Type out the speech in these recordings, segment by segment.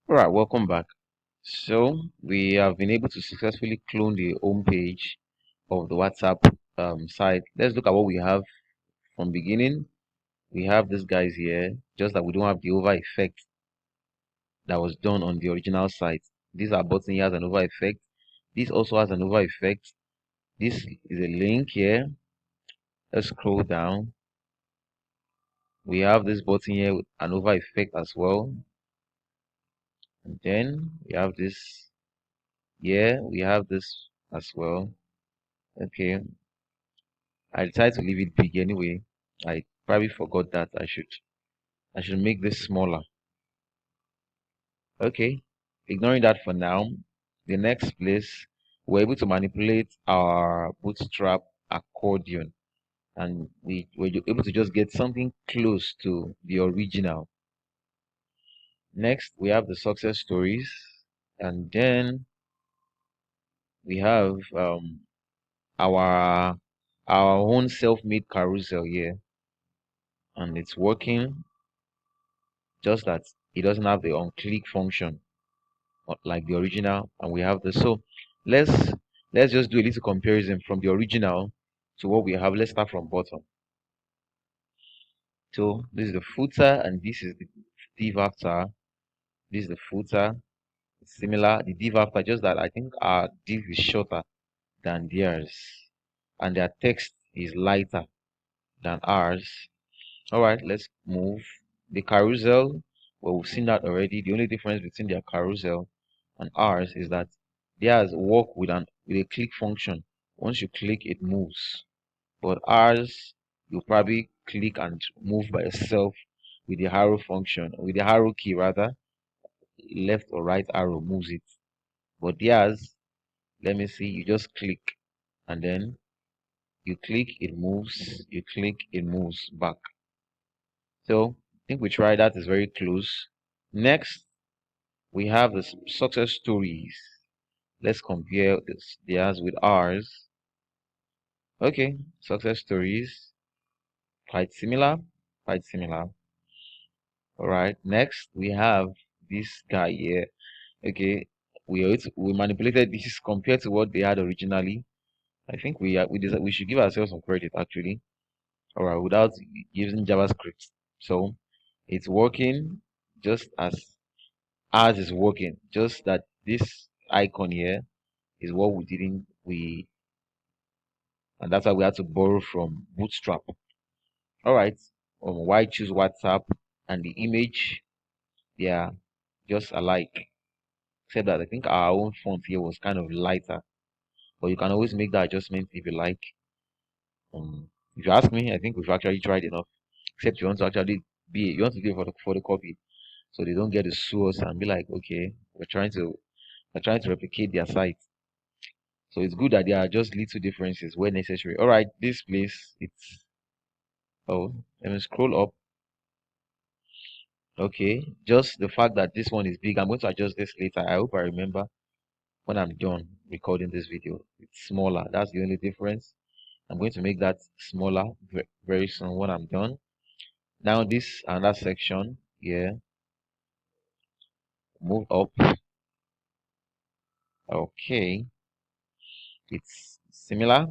All right, welcome back. So we have been able to successfully clone the home page of the WhatsApp site. Let's look at what we have from beginning. We have these guys here, just that we don't have the over effect that was done on the original site. This our button here has an over effect. This also has an over effect. This is a link here. Let's scroll down. We have this button here with an over effect as well. And then we have this here. We have this as well. Okay, I decided to leave it big anyway. I probably forgot that I should make this smaller. Okay, ignoring that for now. The next place, we're able to manipulate our bootstrap accordion, and we were able to just get something close to the original. Next, we have the success stories, and then we have our our own self-made carousel here, and it's working. Just that it doesn't have the on click function like the original, and we have this. So let's let's just do a little comparison from the original to what we have. Let's start from bottom. So this is the footer and this is the div after. This is the footer. It's similar. The div after, just that I think our div is shorter than theirs and their text is lighter than ours. All right, let's move. The carousel, well, we've seen that already. The only difference between their carousel and ours is that theirs work with a click function. Once you click, it moves. But ours, you probably click and move by yourself with the arrow function, with the arrow key rather. Left or right arrow moves it. But theirs, let me see, you just click and then you click, it moves. You click, it moves back. So I think we tried that is very close. Next, we have the success stories. Let's compare this theirs with ours. Okay, success stories, quite similar, quite similar. All right, next we have this guy here. Okay, we manipulated this compared to what they had originally. I think we should give ourselves some credit actually. All right, without using JavaScript. So it's working just as ours is working. Just that this icon here is what we didn't we and that's why we had to borrow from Bootstrap. All right. Why choose WhatsApp and the image? They are just alike, except that I think our own font here was kind of lighter. But you can always make that adjustment if you like. If you ask me, I think we've actually tried enough. Except you want to actually you want to do it for the photocopy, so they don't get to sue us and be like, okay, we're trying to replicate their site. So it's good that there are just little differences where necessary. All right, this place, it's let me scroll up. Okay, just the fact that this one is big, I'm going to adjust this later. I hope I remember when I'm done recording this video. It's smaller. That's the only difference. I'm going to make that smaller very soon when I'm done. Now this another section here, move up. Okay, it's similar.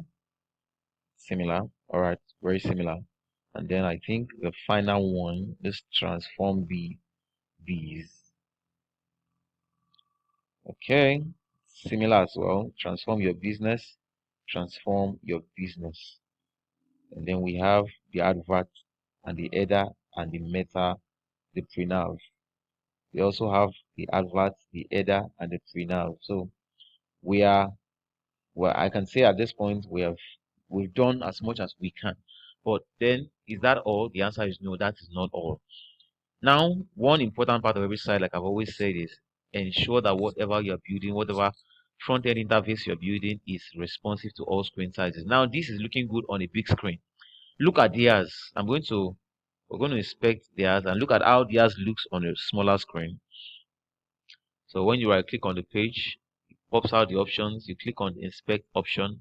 All right, very similar. And then I think the final one, this transform these. Okay, similar as well. Transform your business. And then we have the advert and the header and the meta, the pre-nav. We also have the advert, the header, and the pre-nav. So we are, well, I can say at this point we've done as much as we can. But then is that all? The answer is no, that is not all. Now, one important part of every site, like I've always said, is ensure that whatever you're building, whatever front-end interface you're building is responsive to all screen sizes. Now, this is looking good on a big screen. Look at theirs. We're going to inspect theirs and look at how theirs looks on a smaller screen. So when you right click on the page, it pops out the options. You click on the inspect option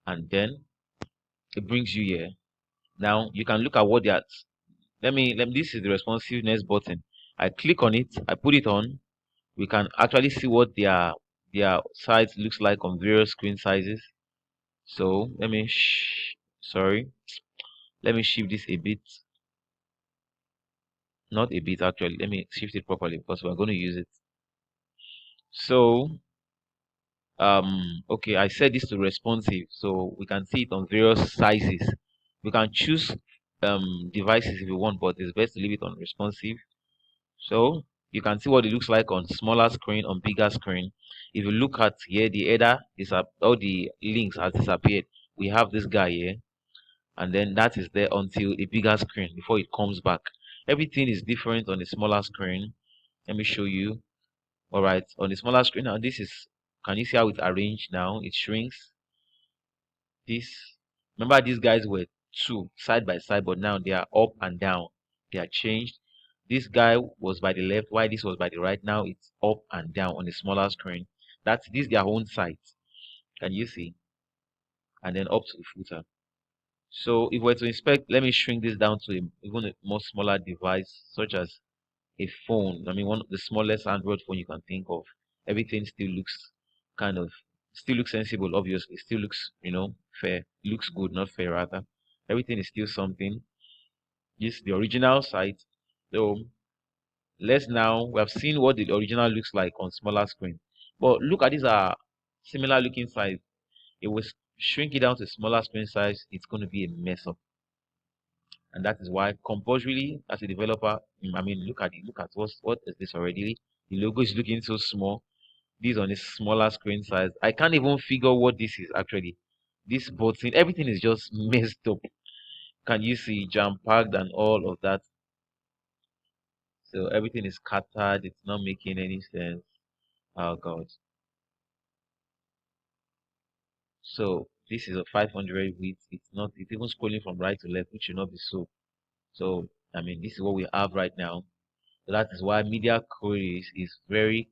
and then it brings you here. Now you can look at what this is the responsiveness button. I click on it, I put it on. we can actually see what their size looks like on various screen sizes. So let me sorry, let me shift this a bit, not a bit actually, let me shift it properly because we're going to use it. So okay, I set this to responsive, so we can see it on various sizes. We can choose devices if you want, but it's best to leave it on responsive. So you can see what it looks like on smaller screen, on bigger screen. If you look at here, the header is up, all the links has disappeared. We have this guy here, and then that is there until a bigger screen before it comes back. Everything is different on the smaller screen. Let me show you. All right, on the smaller screen now, this is, can you see how it's arranged now? It shrinks. This, remember these guys were two side by side, but now they are up and down. They are changed. This guy was by the left, while this was by the right. Now it's up and down on the smaller screen. That's this their own side. Can you see? And then up to the footer. So if we're to inspect, let me shrink this down to even a more smaller device, such as a phone. I mean, one of the smallest Android phone you can think of. Everything still looks kind of, still looks sensible. Obviously, still looks, fair. Looks good, not fair rather. Everything is still something. This the original site. So let's now, we have seen what the original looks like on smaller screen. But look at these are similar looking size. It will shrink it down to smaller screen size. It's going to be a mess up, and that is why compulsorily as a developer, I mean, look at it, look at what is this already. The logo is looking so small. This on a smaller screen size, I can't even figure what this is actually. This button, everything is just messed up. Can you see jam packed and all of that? So everything is scattered, it's not making any sense. Oh god. So this is a 500 width. It's even scrolling from right to left, which should not be so. So I mean, this is what we have right now. So that is why media queries is very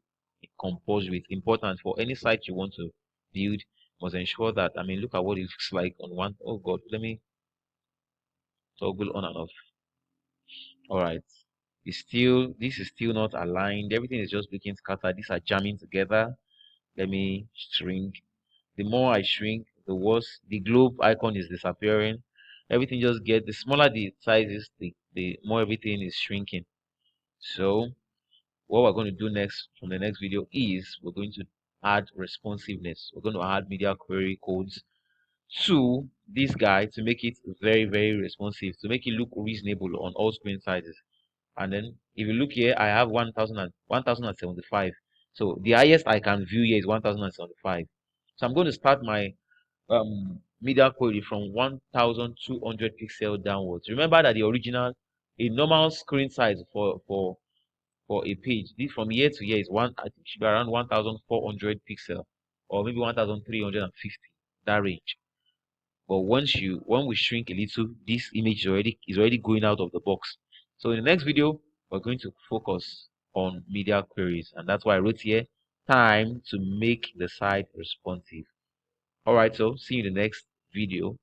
compulsory. It's important for any site you want to build. Must ensure that, I mean, look at what it looks like on one. Oh god, let me toggle on and off. All right, this is still not aligned. Everything is just looking scattered. These are jamming together. Let me shrink. The more I shrink, the worse. The globe icon is disappearing. Everything just get, the smaller the size is, the more everything is shrinking. So what we're going to do next from the next video is we're going to add responsiveness. We're going to add media query codes to this guy to make it very, very responsive, to make it look reasonable on all screen sizes. And then if you look here, I have 1075. So the highest I can view here is 1075. So I'm going to start my media query from 1200 pixel downwards. Remember that the original, a normal screen size for a page, this from year to year is one, I think should be around 1400 pixel, or maybe 1350, that range. But when we shrink a little, this image is already going out of the box. So in the next video, we're going to focus on media queries, and that's why I wrote here time to make the site responsive. All right, so see you in the next video.